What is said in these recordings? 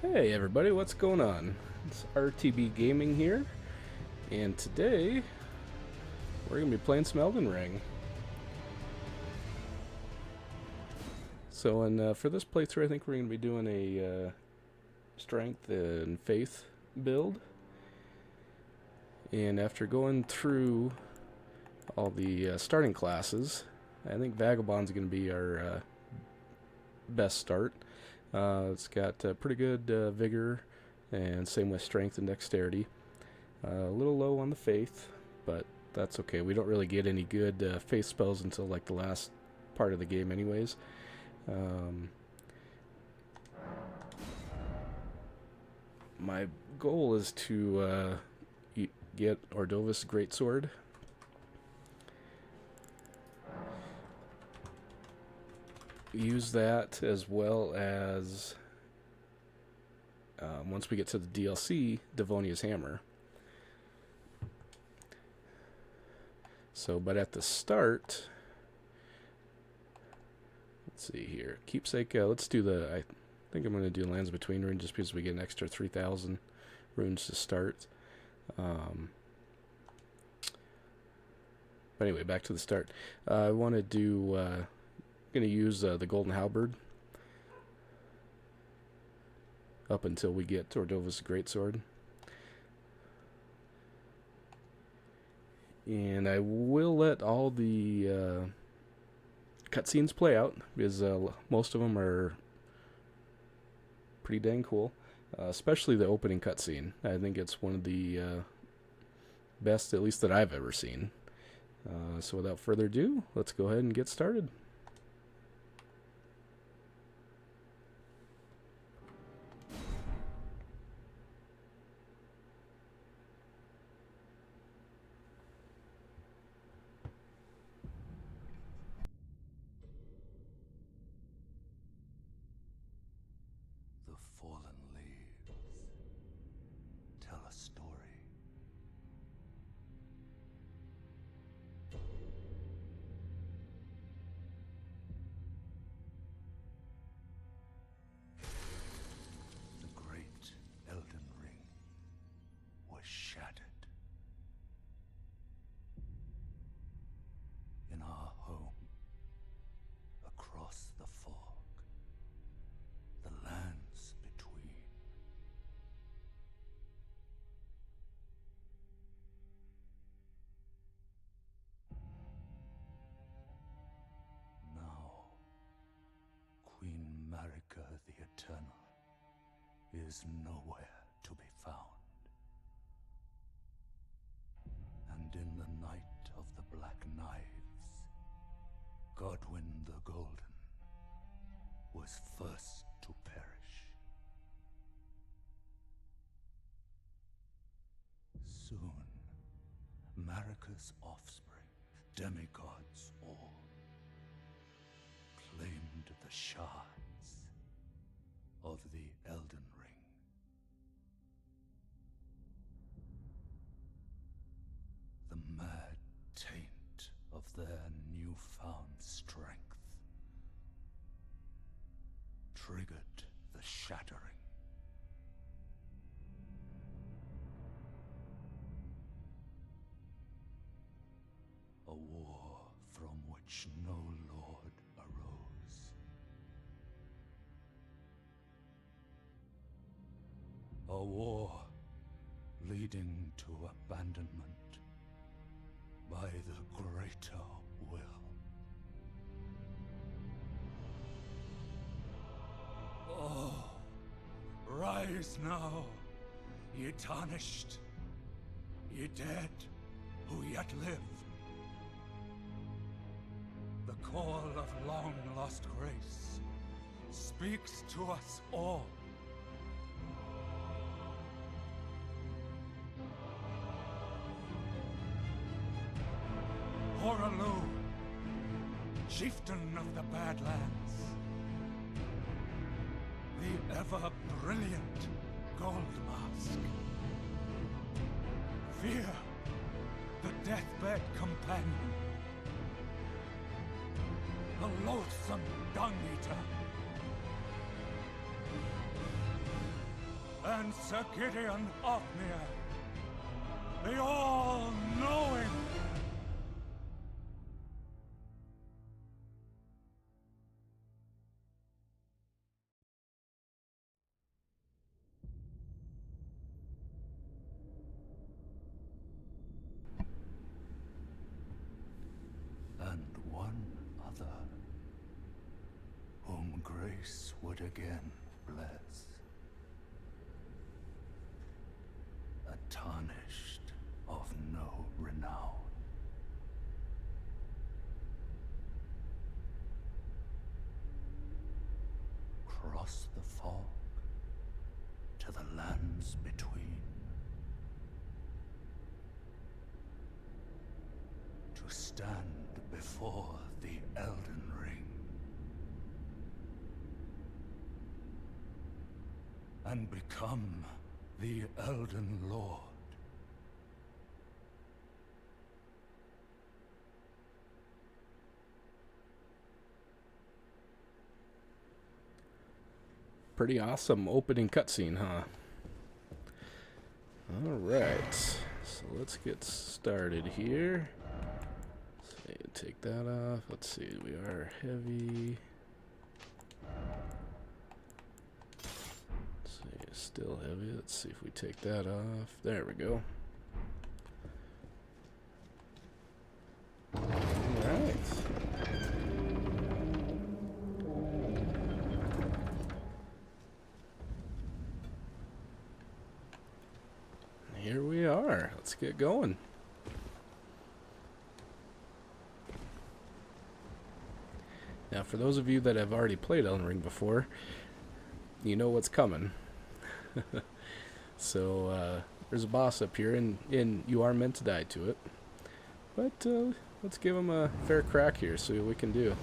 Hey everybody, what's going on? It's RTB Gaming here, and today we're going to be playing some Elden Ring. So for this playthrough, I think we're going to be doing a strength and faith build. And after going through all the starting classes, I think Vagabond's going to be our best start. It's got pretty good vigor, and same with strength and dexterity. A little low on the faith, but that's okay. We don't really get any good faith spells until like the last part of the game anyways. My goal is to get Ordova's Greatsword. Use that as well as, once we get to the DLC, Devonia's Hammer. So, but at the start, let's see here. Keepsake, let's do I think I'm going to do Lands Between Runes just because we get an extra 3,000 runes to start. But anyway, back to the start. I want to do, going to use the Golden Halberd up until we get Ordova's Greatsword. And I will let all the cutscenes play out, because most of them are pretty dang cool. Especially the opening cutscene. I think it's one of the best, at least that I've ever seen. So without further ado, let's go ahead and get started. The fallen leaves tell a story. The great Elden Ring was shattered. In our home, across the fog, the lands between. Now, Queen Marika the Eternal is nowhere to be found. And in the night of the Black Knives, Godwyn the Golden was first to perish. Soon, Marika's offspring, demigods all, claimed the shards of the Elden Ring. The mad taint of their newfound strength triggered the shattering. A war from which no lord arose. A war leading to abandonment by the greater will. Oh, rise now, ye tarnished, ye dead who yet live. The call of long-lost grace speaks to us all. Horalu, chieftain of the Badlands, the ever-brilliant Gold Mask, Fear, the deathbed companion, the loathsome Dung Eater, and Sir Gideon Ofnir, the all-knowing. And one other, whom grace would again bless. A tarnished of no renown. Cross the fog to the lands between. To stand before the Elden Ring. And become the Elden Lord. Pretty awesome opening cutscene, huh? Alright, so let's get started here. So take that off. Let's see, we are heavy. Let's see, still heavy. Let's see if we take that off. There we go. Alright. Here we are. Let's get going. Now, for those of you that have already played Elden Ring before, you know what's coming. So, there's a boss up here, and you are meant to die to it. But, let's give him a fair crack here, see what we can do.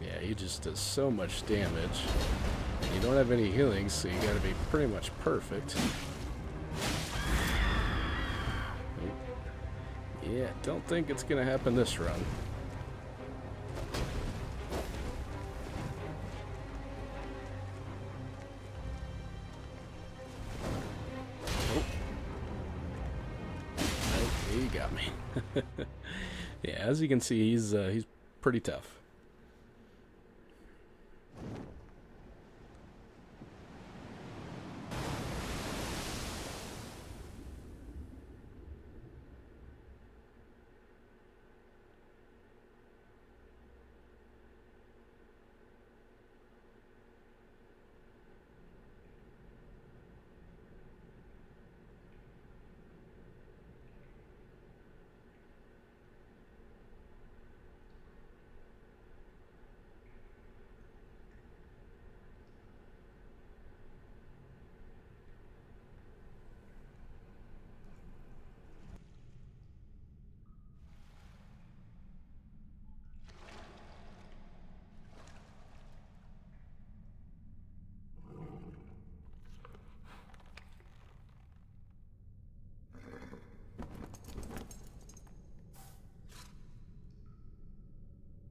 Yeah, he just does so much damage. You don't have any healing, so you gotta be pretty much perfect. Yeah, don't think it's gonna happen this run. Oh. Oh, he got me. Yeah, as you can see, he's pretty tough.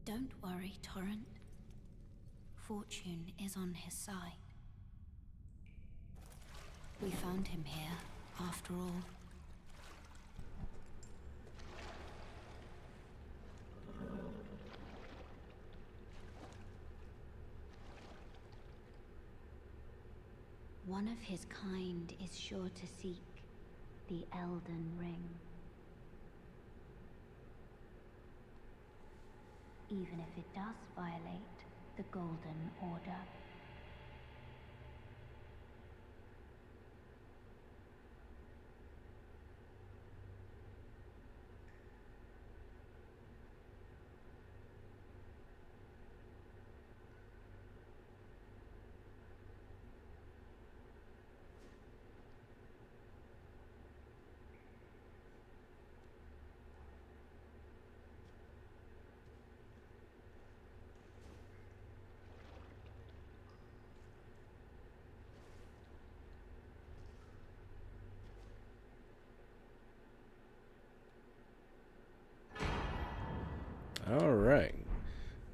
Don't worry, Torrent. Fortune is on his side. We found him here, after all. One of his kind is sure to seek the Elden Ring. Even if it does violate the Golden Order.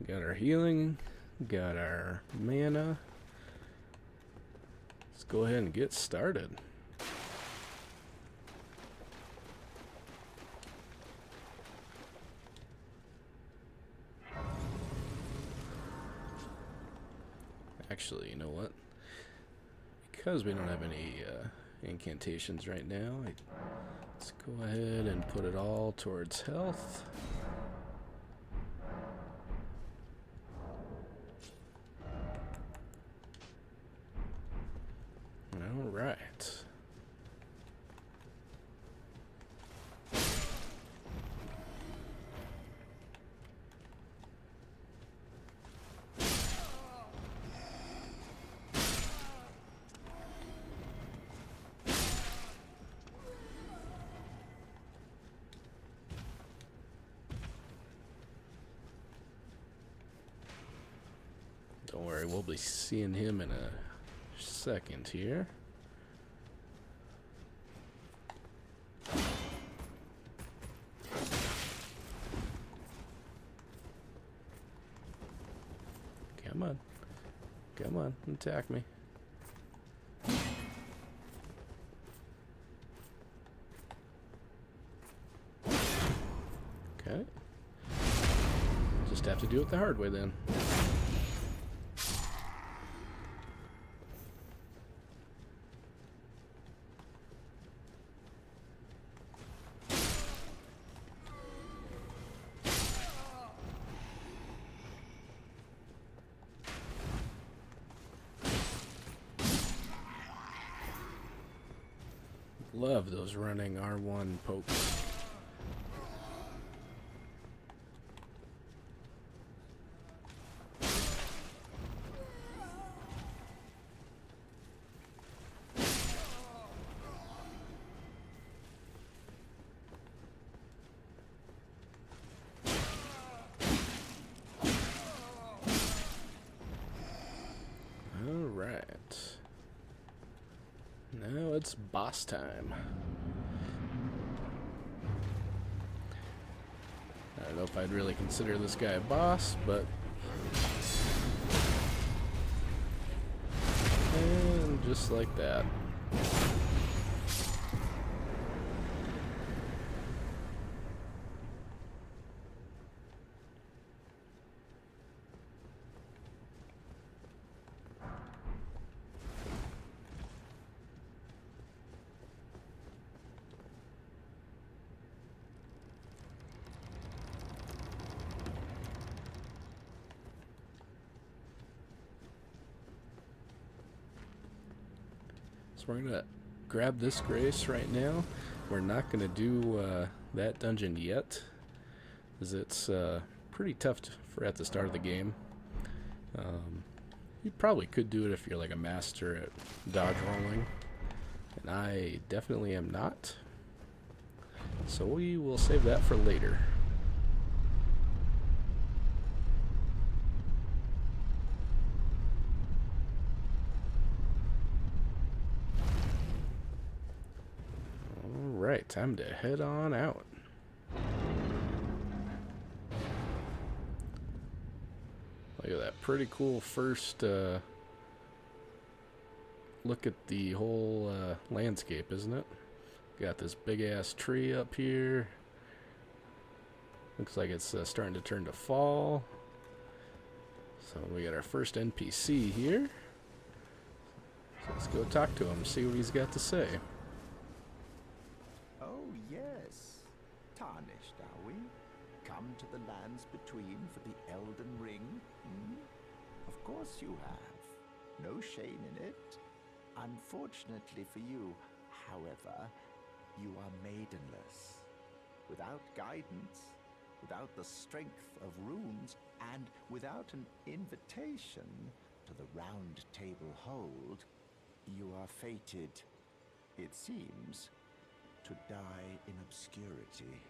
Got our healing, got our mana. Let's go ahead and get started. Actually, you know what? Because we don't have any incantations right now, let's go ahead and put it all towards health. All right. Don't worry, we'll be seeing him in a second here. Come on. Come on, attack me. Okay. Just have to do it the hard way then. Love those running R1 pokes. All right. Now it's boss time. I don't know if I'd really consider this guy a boss, but... And just like that. We're gonna grab this grace right now. We're not gonna do that dungeon yet, as it's pretty tough for at the start of the game. You probably could do it if you're like a master at dodge rolling, and I definitely am not. So we will save that for later. Alright, time to head on out. Look at that pretty cool first look at the whole landscape, isn't it? Got this big ass tree up here. Looks like it's starting to turn to fall. So we got our first NPC here. So let's go talk to him, see what he's got to say. Oh, yes. Tarnished, are we? Come to the lands between for the Elden Ring? Of course you have. No shame in it. Unfortunately for you, however, you are maidenless. Without guidance, without the strength of runes, and without an invitation to the Round Table Hold, you are fated, it seems, to die in obscurity.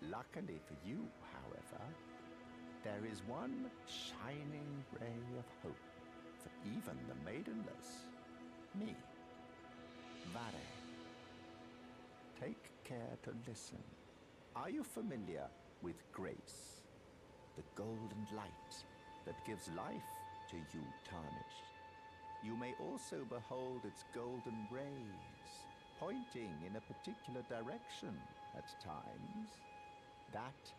Luckily for you, however, there is one shining ray of hope for even the maidenless. Me. Vare. Take care to listen. Are you familiar with grace? the golden light that gives life to you, Tarnished. You may also behold its golden rays, pointing in a particular direction at times. That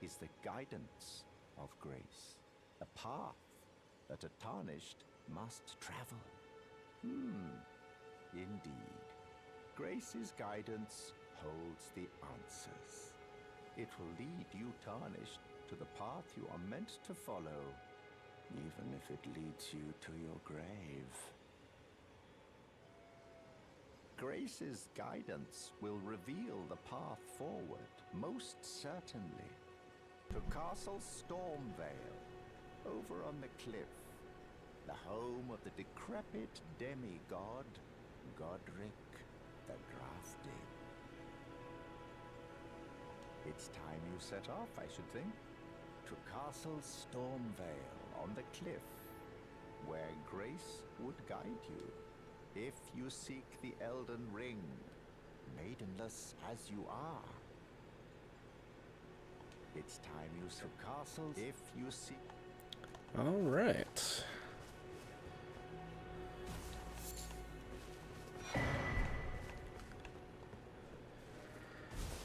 is the guidance of grace, a path that a Tarnished must travel. Indeed. Grace's guidance holds the answers. It will lead you, Tarnished, to the path you are meant to follow, even if it leads you to your grave. Grace's guidance will reveal the path forward, most certainly. To Castle Stormvale, over on the cliff, the home of the decrepit demigod, Godric the Drafty. It's time you set off, I should think, to Castle Stormvale on the cliff, where Grace would guide you, if you seek the Elden Ring, maidenless as you are. It's time you set castles if you seek. All right.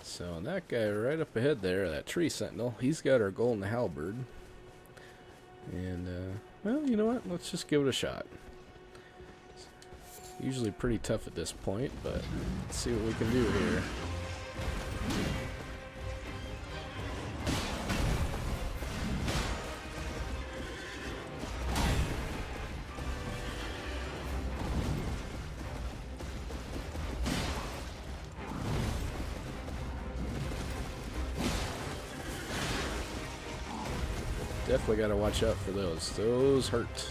So that guy right up ahead there, that tree sentinel, he's got our golden halberd. And, well, you know what? Let's just give it a shot. It's usually pretty tough at this point, but let's see what we can do here. Definitely got to watch out for those. Those hurt.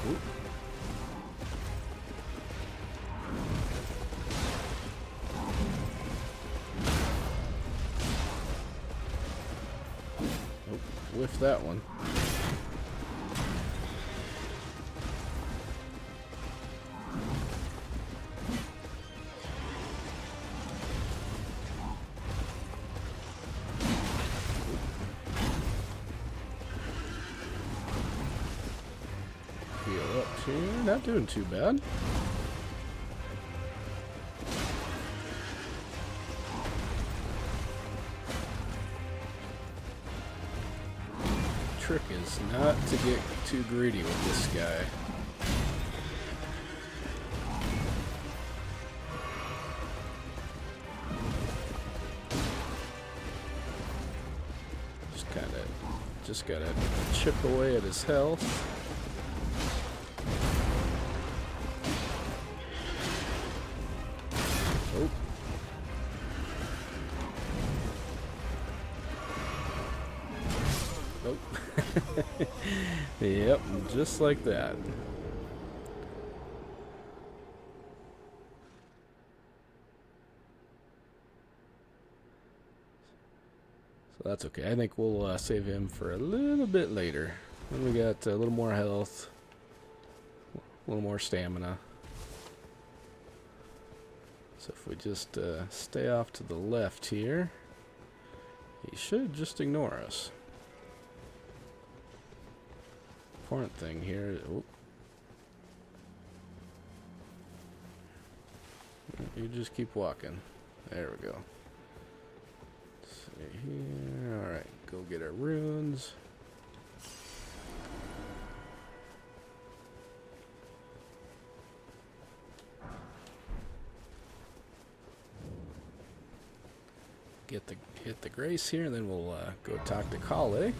Ooh. Oh, whiffed that one. Not doing too bad. Trick is not to get too greedy with this guy. Just gotta chip away at his health. Yep, just like that. So that's okay. I think we'll save him for a little bit later. Then we got a little more health, a little more stamina. So if we just stay off to the left here, he should just ignore us. Important thing here. Oh. You just keep walking. There we go. Let's see here. Alright, go get our runes. Get the grace here, and then we'll go talk to Kale.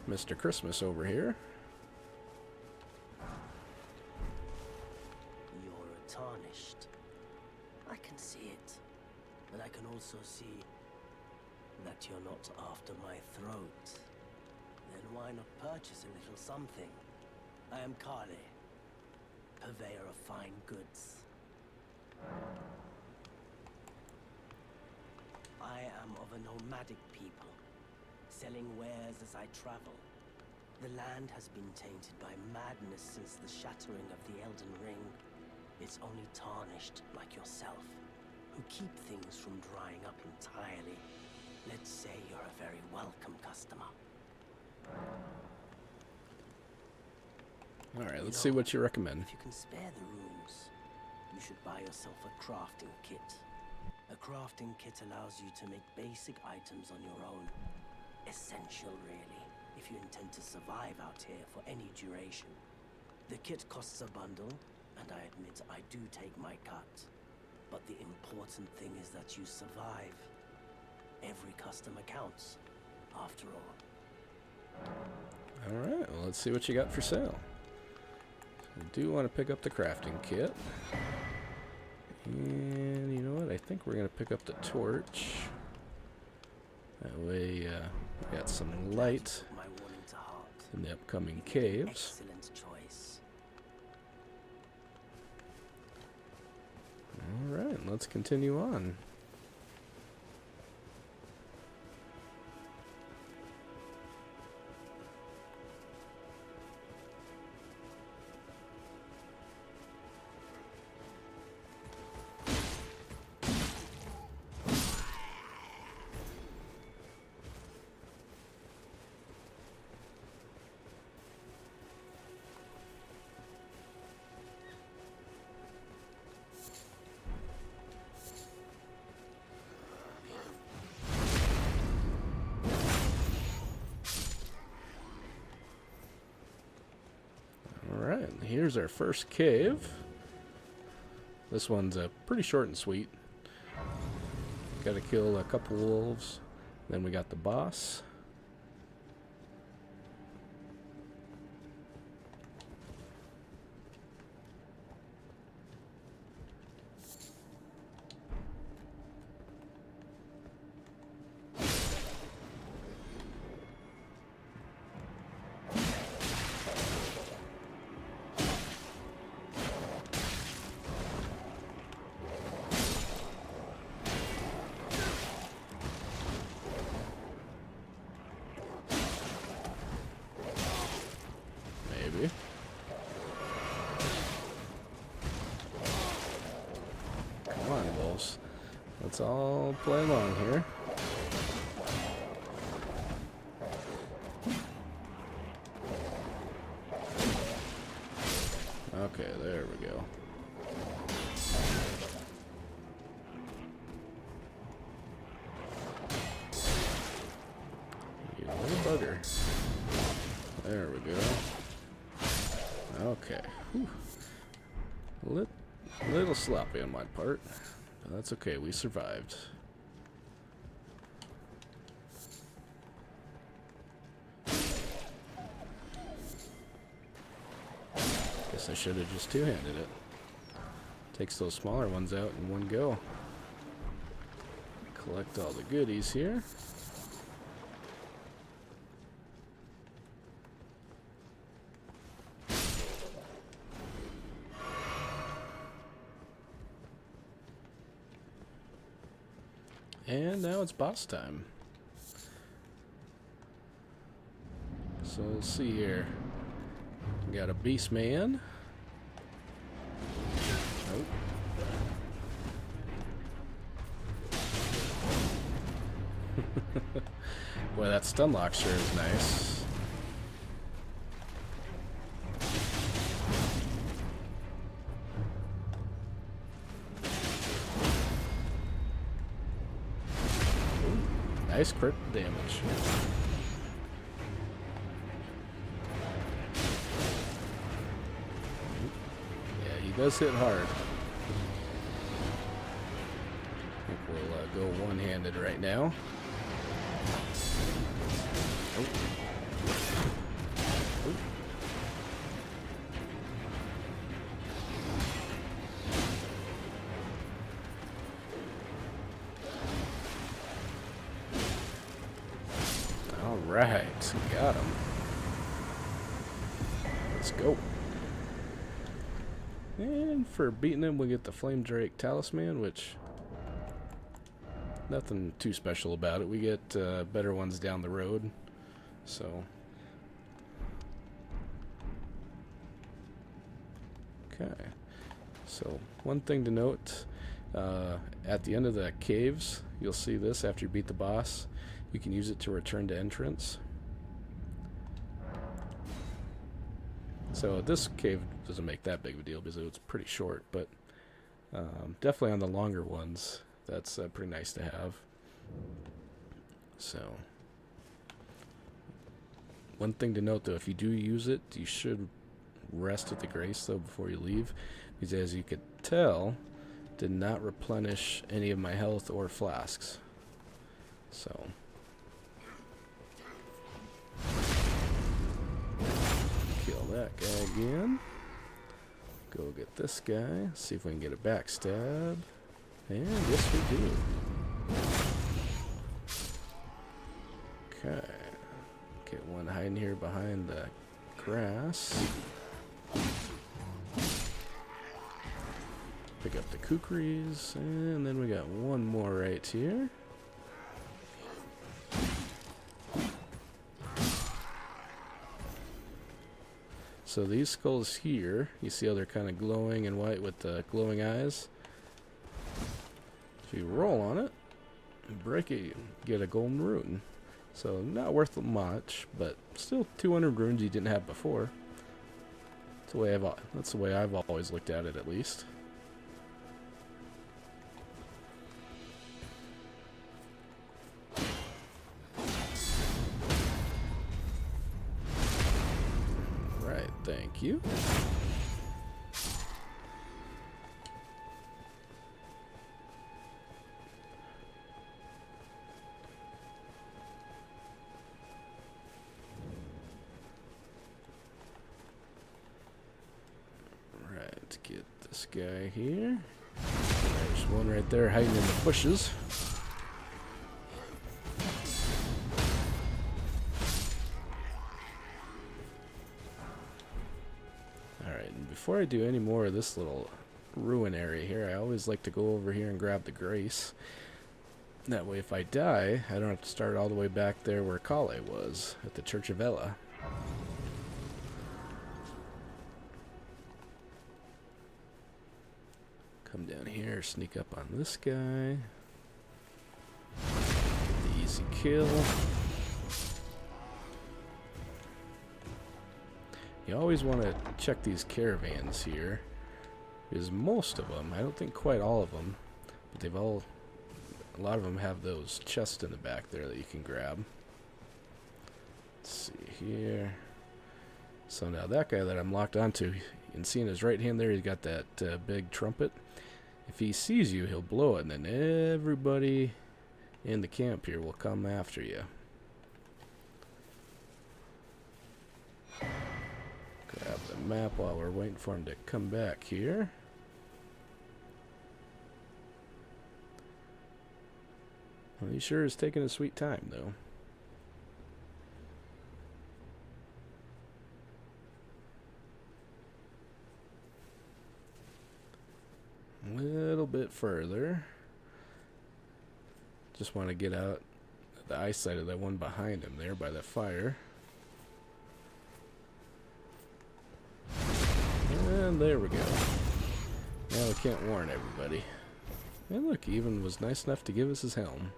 Mr. Christmas over here. You're tarnished. I can see it. But I can also see that you're not after my throat. Then why not purchase a little something? I am Kale, purveyor of fine goods. I am of a nomadic people, selling wares as I travel. The land has been tainted by madness since the shattering of the Elden Ring. It's only Tarnished, like yourself, who keep things from drying up entirely. Let's say you're a very welcome customer. Alright, let's see what you recommend. If you can spare the rooms, you should buy yourself a crafting kit. A crafting kit allows you to make basic items on your own. Essential, really, if you intend to survive out here for any duration. The kit costs a bundle, and I admit I do take my cut. But the important thing is that you survive. Every customer counts, after all. Alright, well, let's see what you got for sale. I do want to pick up the crafting kit. And you know what? I think we're going to pick up the torch. That way, we got some light My warning to heart. in the upcoming caves. Excellent choice. Alright, let's continue on. Alright, here's our first cave. This one's pretty short and sweet. Gotta kill a couple wolves. Then we got the boss. Maybe. Come on, wolves. Let's all play along here. Okay, there we go. You little bugger. There we go. Okay. Whew. Little sloppy on my part, but that's okay. We survived. Guess I should have just two-handed it. Takes those smaller ones out in one go. Collect all the goodies here. And now it's boss time. So let's see here. We got a beast man. Oh. Boy, that stun lock sure is nice. Nice crit damage. Yeah, he does hit hard. I think we'll go one-handed right now. Oh. Oh. Alright, got him. Let's go. And for beating him, we get the Flame Drake Talisman, which... nothing too special about it. We get better ones down the road. So... Okay. So, one thing to note, at the end of the caves, you'll see this after you beat the boss. You can use it to return to entrance. So this cave doesn't make that big of a deal because it's pretty short, but definitely on the longer ones, that's pretty nice to have. So, one thing to note though, if you do use it, you should rest at the grace though before you leave, because as you could tell, did not replenish any of my health or flasks. So, kill that guy again. Go get this guy. See if we can get a backstab. And yes, we do. Okay. Get one hiding here behind the grass. Pick up the kukris. And then we got one more right here. So these skulls here, you see how they're kind of glowing and white with the glowing eyes? If you roll on it, break it, you get a golden rune. So not worth much, but still 200 runes you didn't have before. That's the way I've always looked at it, at least. Thank you. Right, get this guy here. There's one right there hiding in the bushes. Before I do any more of this little ruin area here, I always like to go over here and grab the grace. That way if I die, I don't have to start all the way back there where Kale was, at the Church of Ella. Come down here, sneak up on this guy. Get the easy kill. You always want to check these caravans here, because most of them, I don't think quite all of them, but a lot of them have those chests in the back there that you can grab. Let's see here. So now that guy that I'm locked onto, you can see in his right hand there, he's got that big trumpet. If he sees you, he'll blow it, and then everybody in the camp here will come after you. Grab the map while we're waiting for him to come back here. Well, he sure is taking a sweet time, though. A little bit further. Just want to get out the eyesight of that one behind him there by the fire. And there we go. Now we can't warn everybody. And look, he even was nice enough to give us his helm.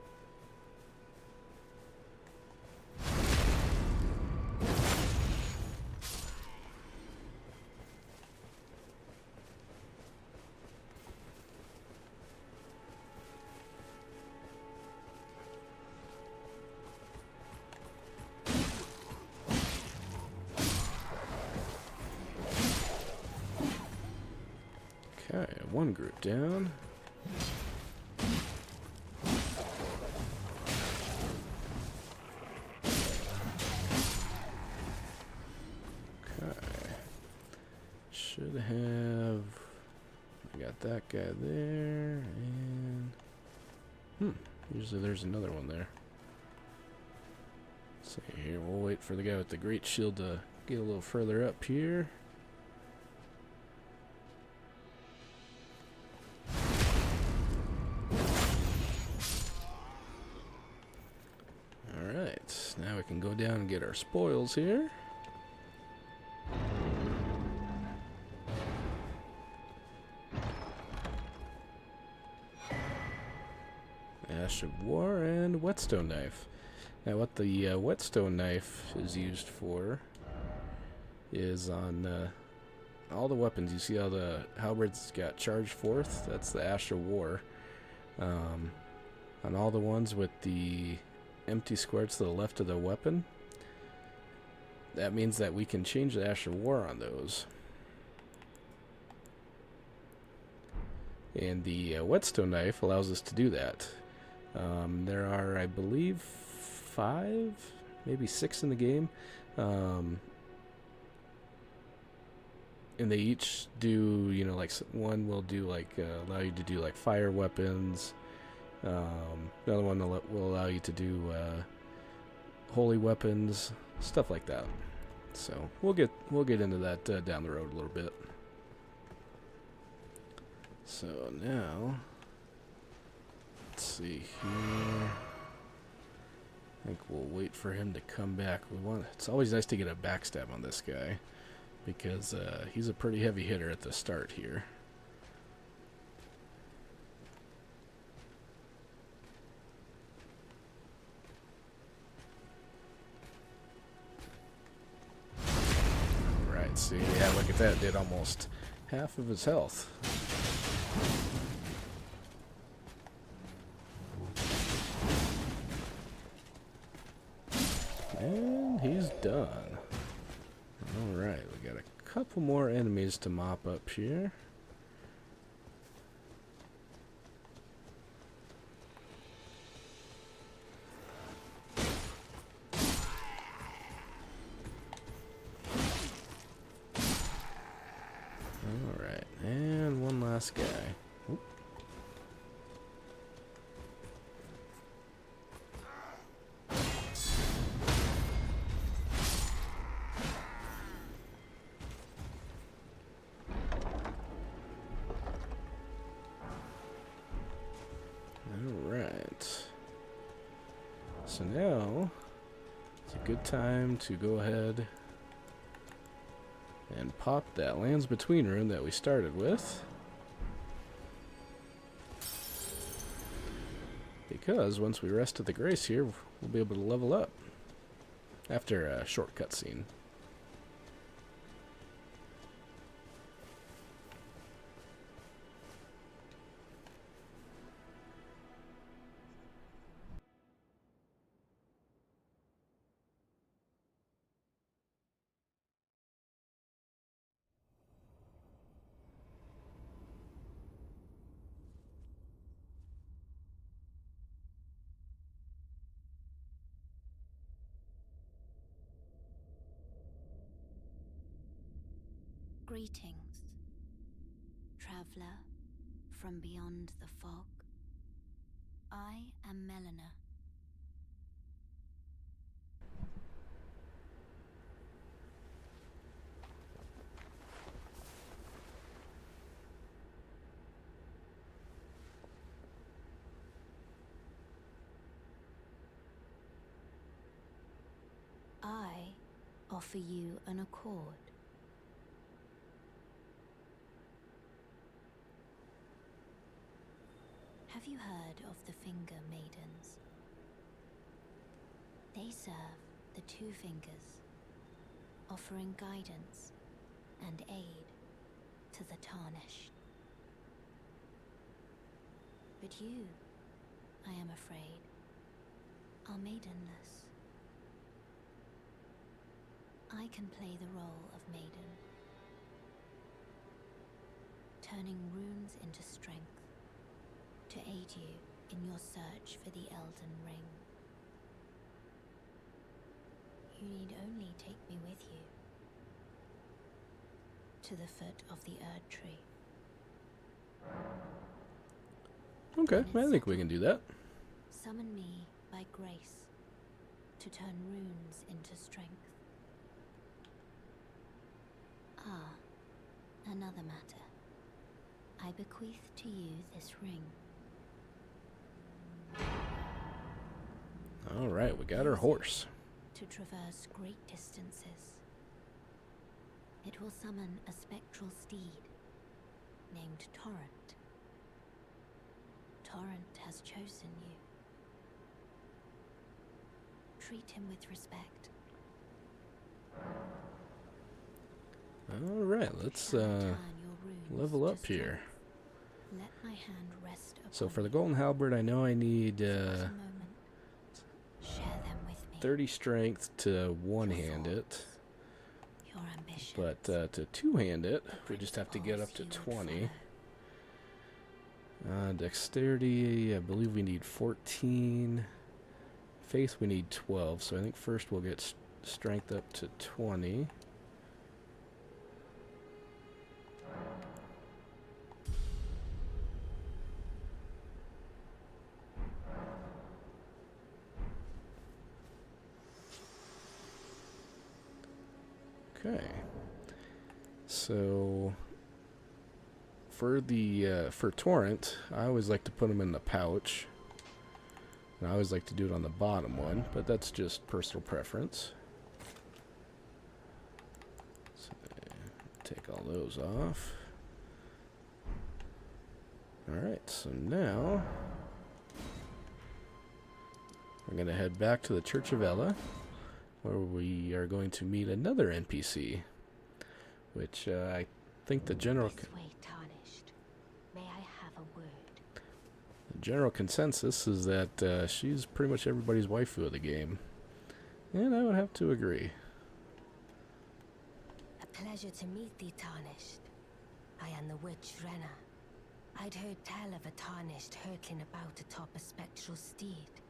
Okay, one group down. Okay. Should have... I got that guy there, and... usually there's another one there. So here, we'll wait for the guy with the great shield to get a little further up here. Now we can go down and get our spoils here. Ash of War, and Whetstone Knife. Now what the Whetstone Knife is used for is on all the weapons. You see how the halberd's got charged forth? That's the Ash of War. On all the ones with the empty square to the left of the weapon, that means that we can change the Ash of War on those. And the Whetstone Knife allows us to do that. There are, I believe, 5, maybe 6 in the game. And they each do, you know, like one will do like allow you to do like fire weapons. Another one will allow you to do holy weapons, stuff like that. So we'll get into that down the road a little bit. So now, let's see here. I think we'll wait for him to come back. It's always nice to get a backstab on this guy, because he's a pretty heavy hitter at the start here. Alright, see, yeah, look at that. Did almost half of his health. And he's done. Alright, we got a couple more enemies to mop up here. Alright, and one last guy. Oop. Alright. So now, it's a good time to go ahead and pop that Lands Between rune that we started with. Because once we rest at the Grace here, we'll be able to level up after a short cutscene. Greetings, traveler from beyond the fog. I am Melina. I offer you an accord. Have you heard of the Finger Maidens? They serve the Two Fingers, offering guidance and aid to the Tarnished. But you, I am afraid, are maidenless. I can play the role of maiden, turning runes into strength to aid you in your search for the Elden Ring. You need only take me with you to the foot of the Erd Tree. Okay, I think we can do that. Summon me by grace to turn runes into strength. Ah, another matter. I bequeath to you this ring. Alright, we got our horse. To traverse great distances. It will summon a spectral steed named Torrent. Torrent has chosen you treat him with respect. Alright, let's Shall I turn your runes level to up here. strength? Let my hand rest upon So for the you. golden halberd, I know I need But a moment. Share them with me. 30 strength to one-hand it, Your ambition. but to two-hand it, we just have to get up to 20. Dexterity, I believe we need 14. Faith, we need 12. So I think first we'll get strength up to 20. Okay. So for Torrent, I always like to put them in the pouch. And I always like to do it on the bottom one, but that's just personal preference. So take all those off. Alright, so now we're going to head back to the Church of Ella, where we are going to meet another NPC, which I think the general This way, Tarnished. May I have a word? the general consensus is that she's pretty much everybody's waifu of the game, and I would have to agree. A pleasure to meet thee, Tarnished. I am the witch Renna. I'd heard tell of a Tarnished hurtling about atop a spectral steed,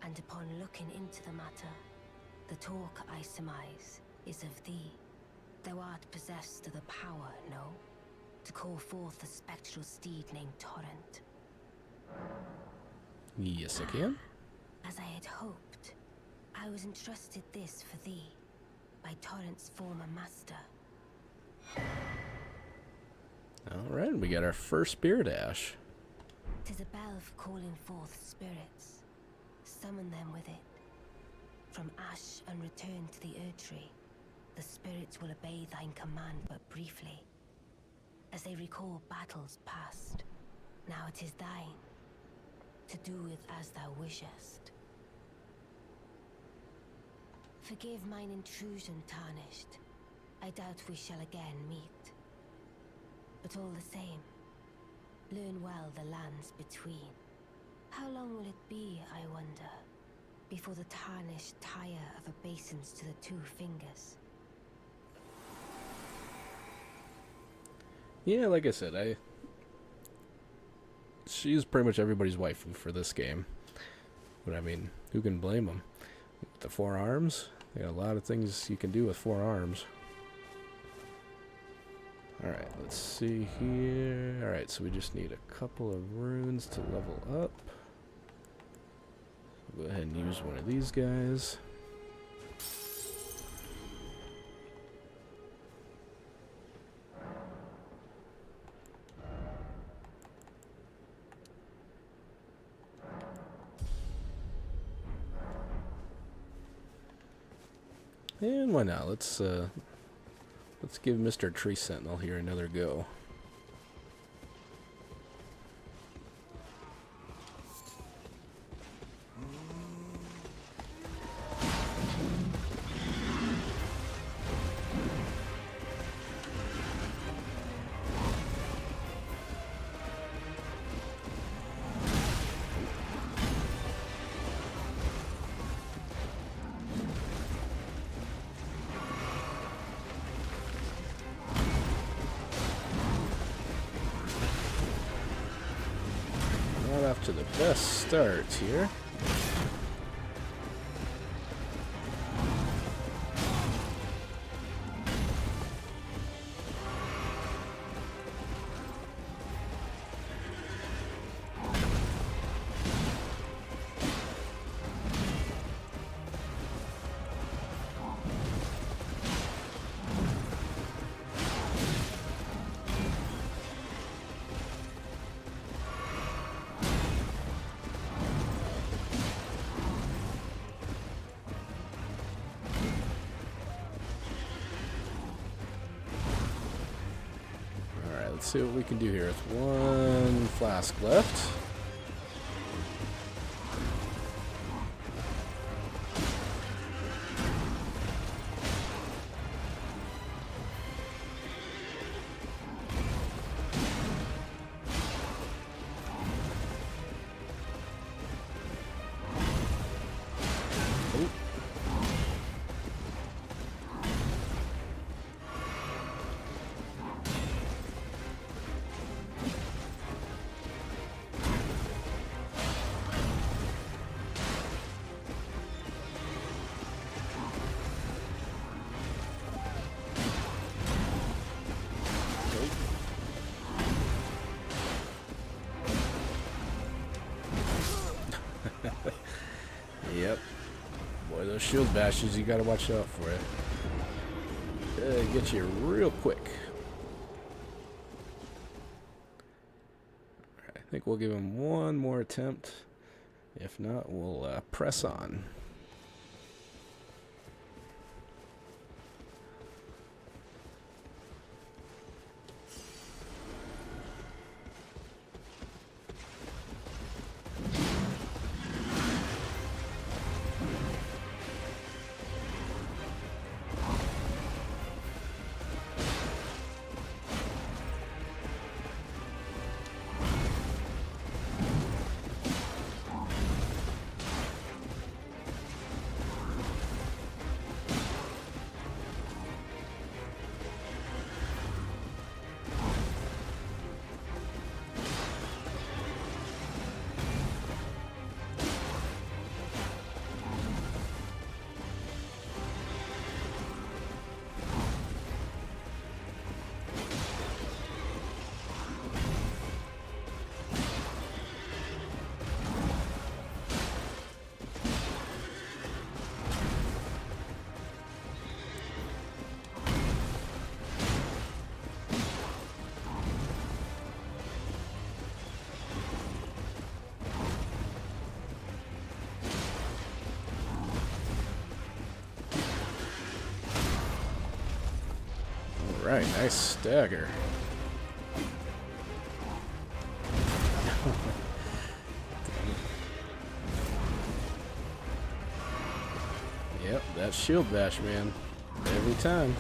and upon looking into the matter, the talk I surmise is of thee. Thou art possessed of the power, no? To call forth a spectral steed named Torrent. Yes, I can. As I had hoped, I was entrusted this for thee by Torrent's former master. Alright, we got our first spirit ash. 'Tis a bell for calling forth spirits. Summon them with it. From ash and return to the Erdtree, the spirits will obey thine command but briefly, as they recall battles past. Now it is thine, to do with as thou wishest. Forgive mine intrusion, Tarnished. I doubt we shall again meet. But all the same, learn well the lands between. How long will it be, I wonder, before the Tarnished tire of obeisance to the two fingers? Yeah, like I said, she's pretty much everybody's waifu for this game. But I mean, who can blame them? The 4 arms, they got a lot of things you can do with 4 arms. Alright, let's see here. Alright, so we just need a couple of runes to level up. Go ahead and use one of these guys. And why not? Let's give Mr. Tree Sentinel here another go. Not off to the best start here. Let's see what we can do here with 1 flask left. Boy, those shield bashes, you gotta watch out for it. Get you real quick. I think we'll give him one more attempt. If not, we'll press on. Alright, nice stagger. Yep, that shield bash, man. Every time.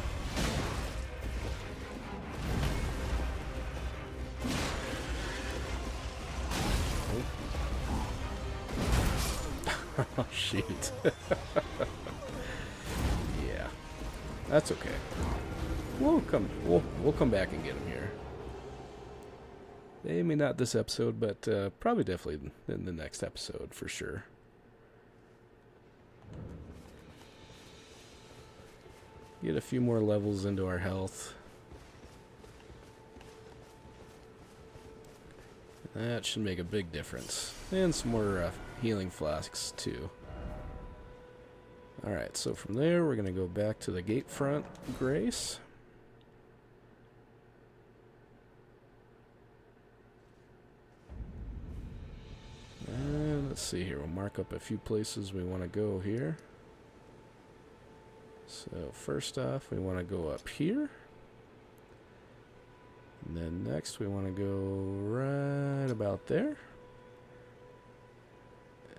Oh, shoot. Yeah. That's okay. We'll come back and get him here. Maybe not this episode, but probably definitely in the next episode for sure. Get a few more levels into our health. That should make a big difference. And some more healing flasks too. Alright, so from there we're going to go back to the gate front Grace. And let's see here, we'll mark up a few places we want to go here. So first off, we want to go up here. And then next we want to go right about there.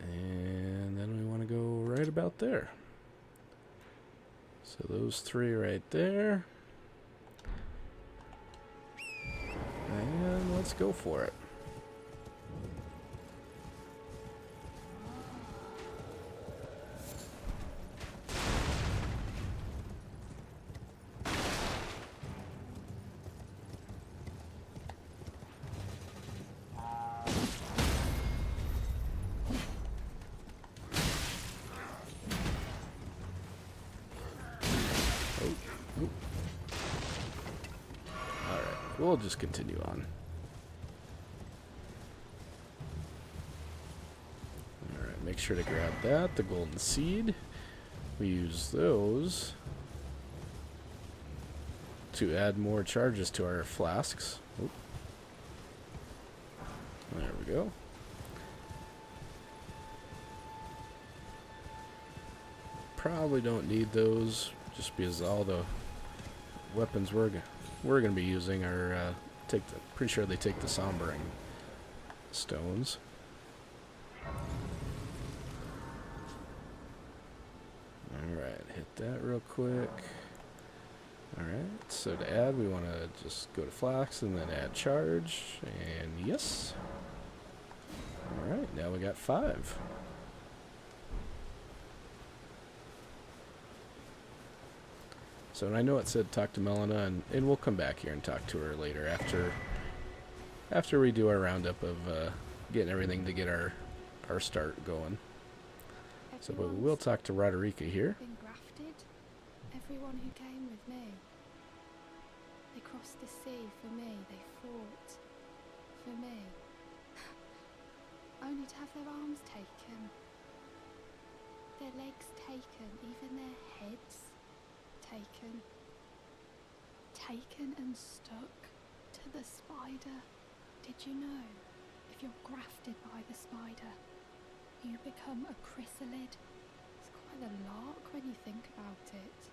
And then we want to go right about there. So those three right there. And let's go for it. We'll just continue on. Alright, make sure to grab that, the golden seed. We use those to add more charges to our flasks. Oop. There we go. Probably don't need those, just because all the weapons we're going to be using are pretty sure they take the sombering stones. Alright, hit that real quick. Alright, so to add we want to just go to flax and then add charge, and yes. Alright, now we got 5. So and I know it said talk to Melina, and we'll come back here and talk to her later after we do our roundup of getting everything to get our start going. So but we will talk to Roderica here. Been grafted. Everyone who came with me. They crossed the sea for me. They fought for me. Only to have their arms taken. their legs taken, even their heads taken. Taken and stuck to the spider. Did you know, if you're grafted by the spider, you become a chrysalid? It's quite a lark when you think about it.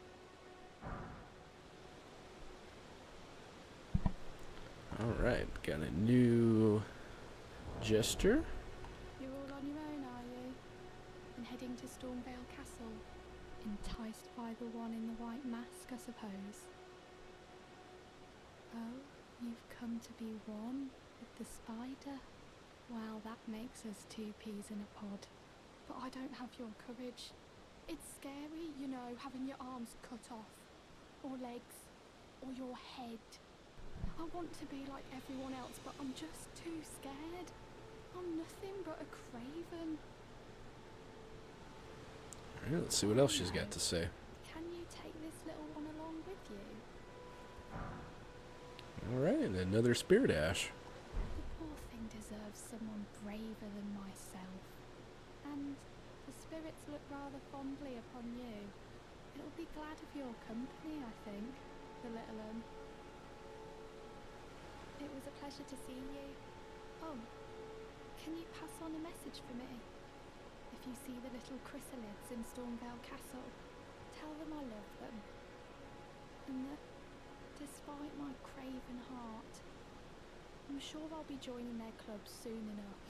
Alright, got a new gesture. You're all on your own, are you? And heading to Stormvale Castle? Enticed by the one in the white mask, I suppose? Oh, you've come to be one with the spider? Well, that makes us two peas in a pod. But I don't have your courage. It's scary, you know, having your arms cut off, or legs, or your head. I want to be like everyone else, but I'm just too scared. I'm nothing but a craven. Alright, let's see what else she's got to say. Can you take this little one along with you? Alright, another spirit ash. The poor thing deserves someone braver than myself. And the spirits look rather fondly upon you. It'll be glad of your company, I think, the little one. It was a pleasure to see you. Oh, can you pass on a message for me? If you see the little chrysalids in Stormvale Castle, tell them I love them. And that, despite my craven heart, I'm sure I'll be joining their club soon enough.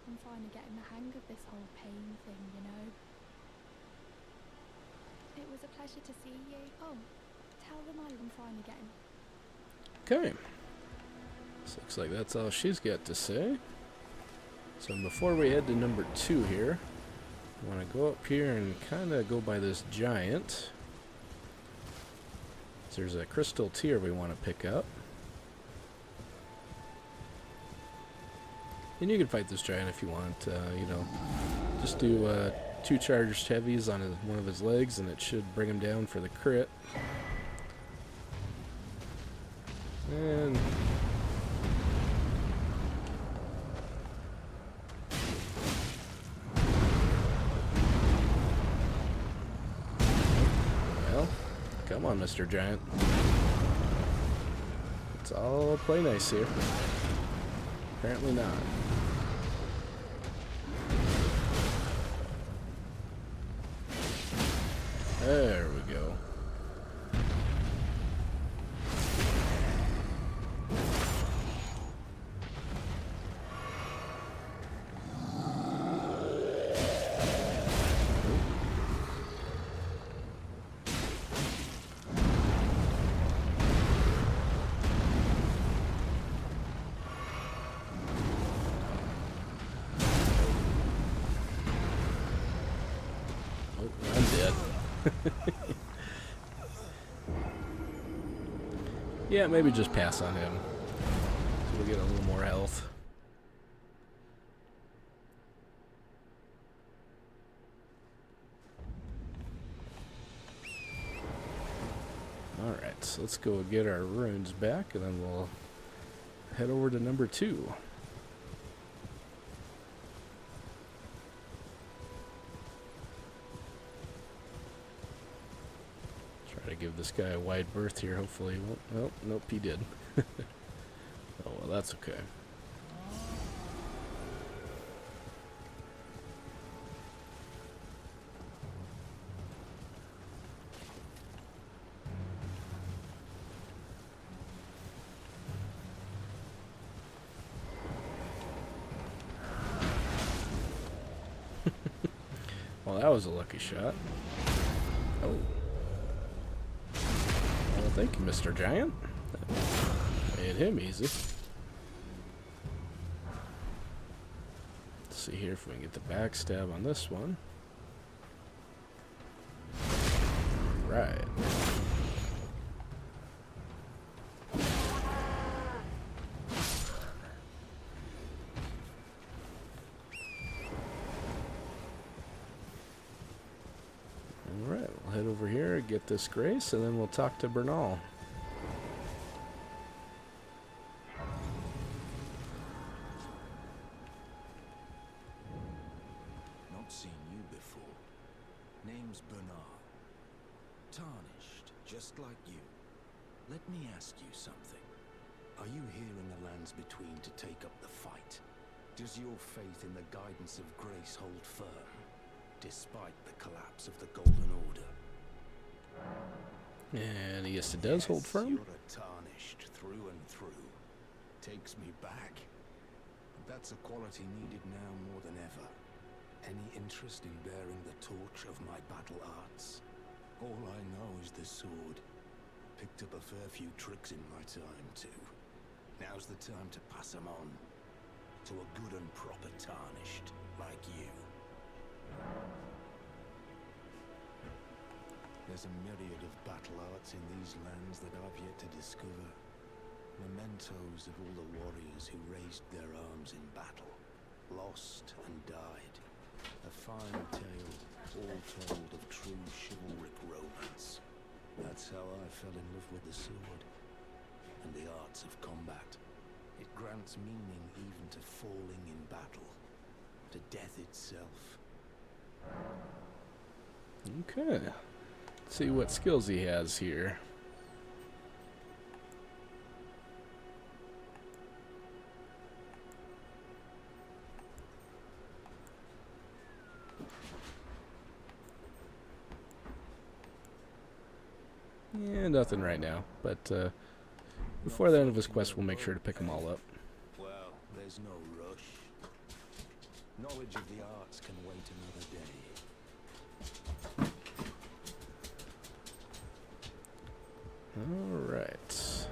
I'm finally getting the hang of this whole pain thing, you know. It was a pleasure to see you. Oh, tell them I'm finally getting... Okay. So looks like that's all she's got to say. So before we head to number 2 here, I want to go up here and kind of go by this giant. So there's a crystal tier we want to pick up. And you can fight this giant if you want, you know. Just do 2 charged heavies on one of his legs and it should bring him down for the crit. And... well, come on, Mr. Giant. Let's all play nice here. Apparently not. There we go. Oh, I'm dead. Yeah, maybe just pass on him. So we'll get a little more health. Alright, so let's go get our runes back and then we'll head over to number 2. Try to give this guy a wide berth here, hopefully he won't. Oh, nope, he did. Oh, well, that's okay. Well, that was a lucky shot. Oh. Well, thank you, Mr. Giant. That made him easy. Let's see here if we can get the backstab on this one. Right. Alright, we'll head over here, get this grace, and then we'll talk to Bernal. Not seen you before. Tarnished, just like you. Let me ask you something. Are you here in the lands between to take up the fight? Does your faith in the guidance of grace hold firm, despite the collapse of the Golden Order? And yes, it does hold firm. You're a Tarnished through and through. Takes me back. That's a quality needed now more than ever. Any interest in bearing the torch of my battle arts? All I know is the sword. Picked up a fair few tricks in my time, too. Now's the time to pass them on. To a good and proper Tarnished, like you. There's a myriad of battle arts in these lands that I've yet to discover. Mementos of all the warriors who raised their arms in battle, lost and died. A fine tale, all told of true chivalric romance. That's how I fell in love with the sword, and the arts of combat. It grants meaning even to falling in battle, to death itself. Okay. Let's see what skills he has here. Yeah, nothing right now, but before the end of his quest, we'll make sure to pick them all up. Well, there's no rush. Knowledge of the arts can wait another day. Alright.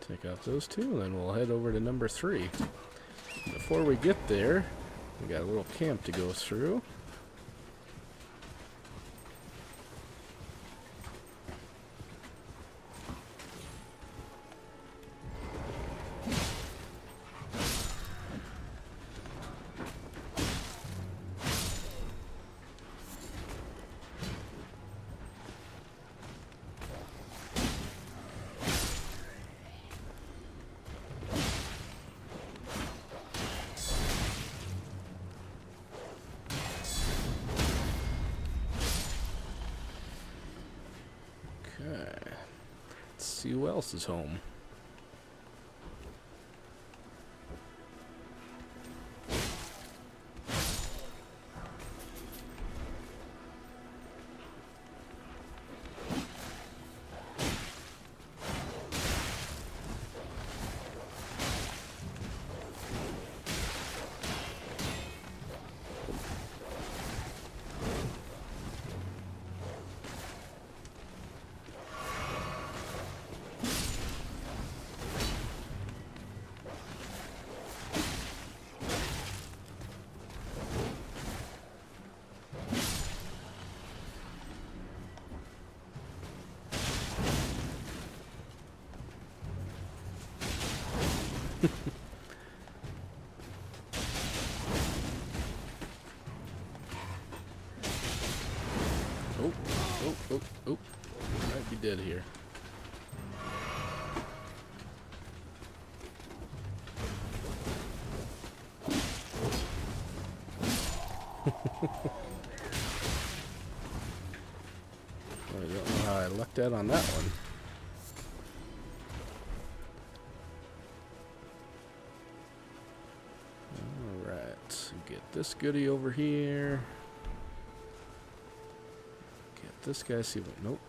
Take out those two, and then we'll head over to number 3. Before we get there, we got a little camp to go through. Let's see who else is home. Oh. Might be dead here. I don't know how I lucked out on that one. Alright, get this goodie over here. Get this guy, see what, nope.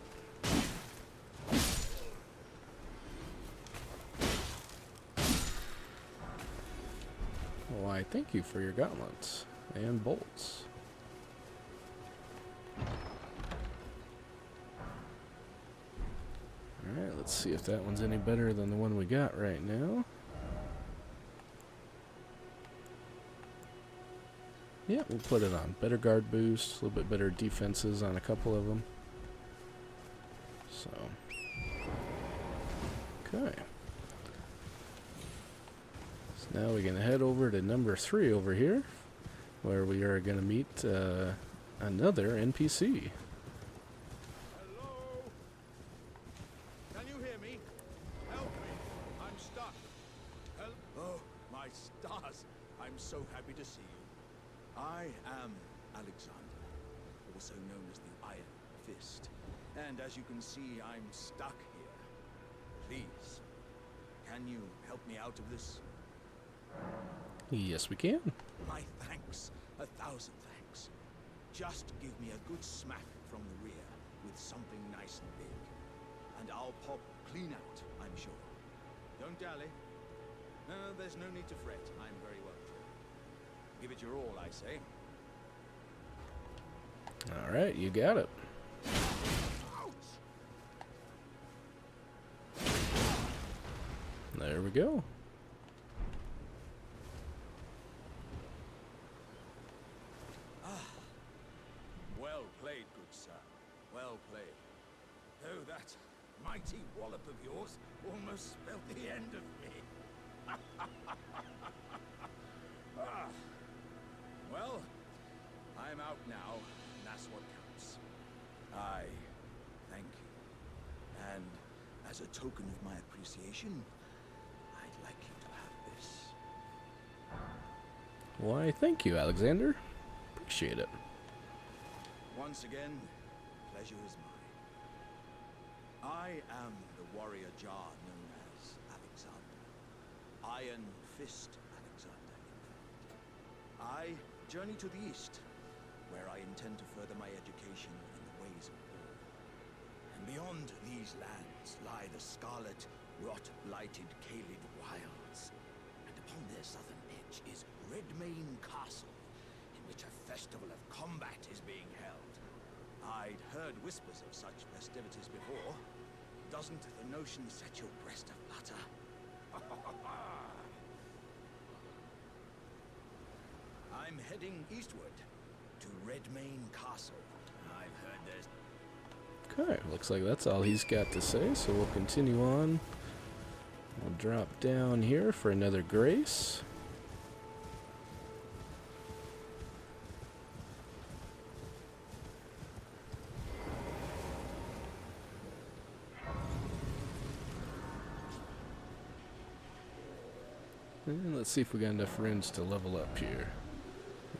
Why, thank you for your gauntlets and bolts. Alright, let's see if that one's any better than the one we got right now. Yeah, we'll put it on. Better guard boost, a little bit better defenses on a couple of them. So, okay. So now we're going to head over to number 3 over here, where we are going to meet another NPC. Hello? Can you hear me? Help me. I'm stuck. Oh, my stars. I'm so happy to see you. I am Alexander, also known as the Iron Fist. And as you can see, I'm stuck here. Please, can you help me out of this? Yes, we can. My thanks. 1,000 thanks. Just give me a good smack from the rear with something nice and big. And I'll pop clean out, I'm sure. Don't dally. No, there's no need to fret. I'm very well clear. Give it your all, I say. All right, you got it. There we go. Well played, good sir. Well played. Though that mighty wallop of yours almost spelled the end of me. Ah. Well, I'm out now, and that's what counts. I thank you. And as a token of my appreciation, I'd like you to have this. Why, thank you, Alexander. Appreciate it. Once again, pleasure is mine. I am the warrior Jar known as Alexander. Iron Fist Alexander, in fact. I journey to the east, where I intend to further my education in the ways of war. And beyond these lands lie the scarlet, rot-blighted Caelid wilds. And upon their southern edge is Redmane Castle, in which a festival of combat is being held. I'd heard whispers of such festivities before. Doesn't the notion set your breast aflutter? I'm heading eastward to Redmane Castle. I've heard there's... Okay, looks like that's all he's got to say, so we'll continue on. We'll drop down here for another grace. And let's see if we got enough runes to level up here.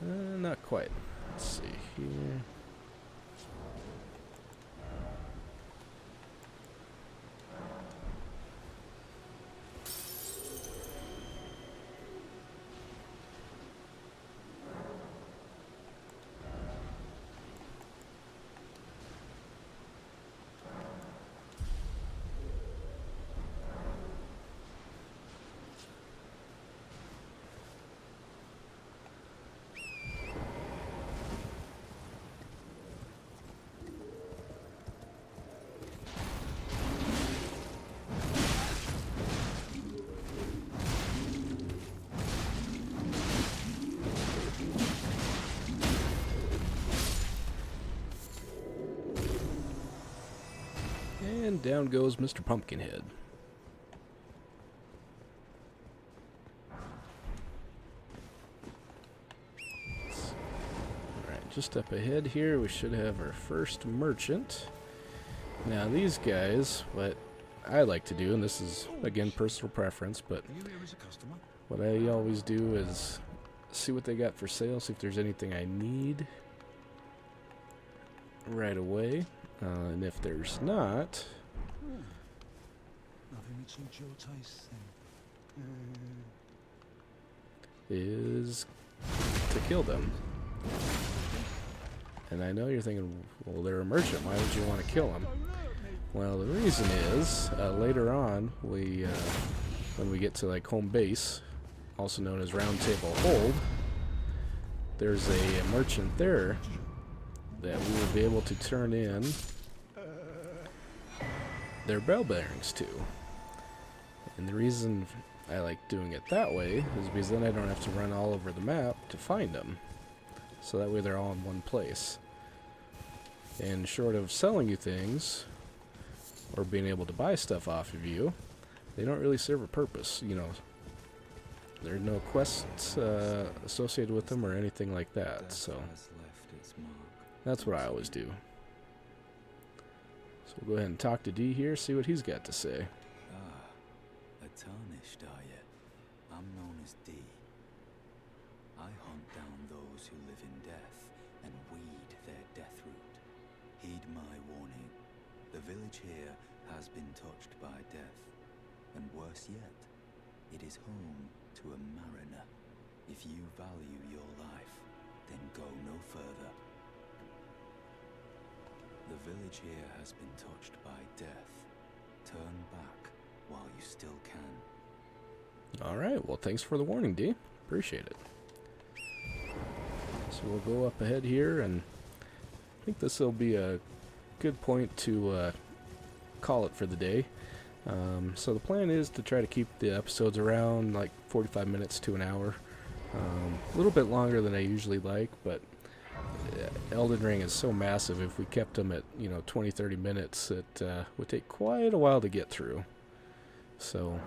Not quite. Let's see here. And down goes Mr. Pumpkinhead. Alright, just up ahead here we should have our first merchant. Now these guys, what I like to do, and this is again personal preference, but what I always do is see what they got for sale, see if there's anything I need right away. And if there's not, is to kill them. And I know you're thinking, well, they're a merchant, why would you want to kill them? Well, the reason is, later on, when we get to like home base, also known as Round Table Hold, there's a merchant there that we will be able to turn in their bell bearings to. And the reason I like doing it that way is because then I don't have to run all over the map to find them. So that way they're all in one place. And short of selling you things, or being able to buy stuff off of you, they don't really serve a purpose, you know. There are no quests associated with them or anything like that, so that's what I always do. So we'll go ahead and talk to D here, see what he's got to say. Ah, a Tarnished, are you? I'm known as D. I hunt down those who live in death and weed their death has been touched by death, and worse yet, it is home to a mariner. If you value your life, then go no further. The village here has been touched by death. Turn back while you still can. Alright, well thanks for the warning, D. Appreciate it. So we'll go up ahead here, and I think this will be a good point to call it for the day. So the plan is to try to keep the episodes around like 45 minutes to an hour. A little bit longer than I usually like, but Elden Ring is so massive. If we kept them at 20-30 minutes, it would take quite a while to get through. So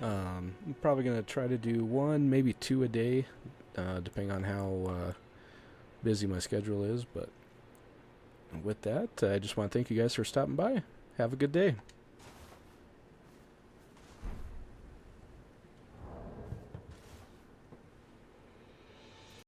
I'm probably going to try to do 1, maybe 2 a day, depending on how busy my schedule is. But with that, I just want to thank you guys for stopping by. Have a good day.